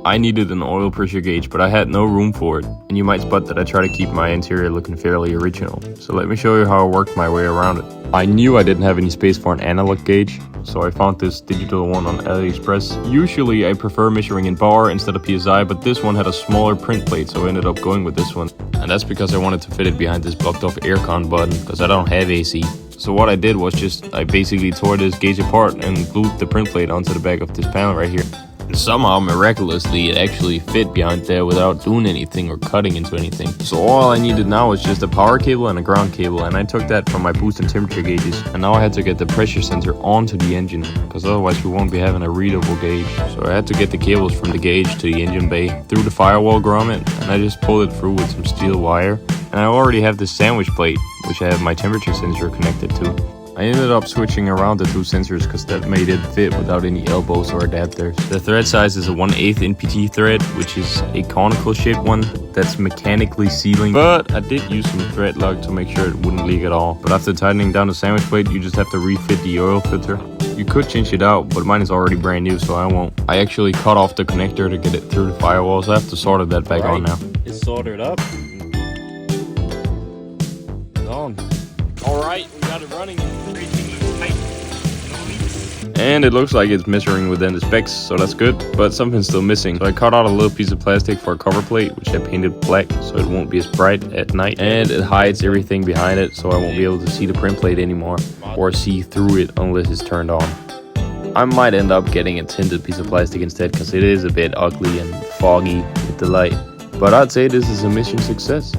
I needed an oil pressure gauge, but I had no room for it, and you might spot that I try to keep my interior looking fairly original. So let me show you how I worked my way around it. I knew I didn't have any space for an analog gauge, so I found this digital one on AliExpress. Usually I prefer measuring in bar instead of PSI, but this one had a smaller print plate, so I ended up going with this one. And that's because I wanted to fit it behind this blocked off aircon button, because I don't have AC. So what I did was I basically tore this gauge apart and glued the print plate onto the back of this panel right here. And somehow, miraculously, it actually fit behind there without doing anything or cutting into anything. So all I needed now was just a power cable and a ground cable, and I took that from my boost and temperature gauges. And now I had to get the pressure sensor onto the engine, because otherwise we won't be having a readable gauge. So I had to get the cables from the gauge to the engine bay through the firewall grommet, and I just pulled it through with some steel wire. And I already have this sandwich plate, which I have my temperature sensor connected to. I ended up switching around the two sensors because that made it fit without any elbows or adapters. The thread size is a 1/8 NPT thread, which is a conical shaped one that's mechanically sealing. But I did use some thread lock to make sure it wouldn't leak at all. But after tightening down the sandwich plate, you just have to refit the oil filter. You could change it out, but mine is already brand new, so I won't. I actually cut off the connector to get it through the firewall, so I have to solder that back on now. It's soldered up. On. Alright, we got it running. And it looks like it's measuring within the specs, so that's good, but something's still missing. So I cut out a little piece of plastic for a cover plate, which I painted black so it won't be as bright at night. And it hides everything behind it, so I won't be able to see the print plate anymore, or see through it unless it's turned on. I might end up getting a tinted piece of plastic instead, because it is a bit ugly and foggy with the light. But I'd say this is a mission success.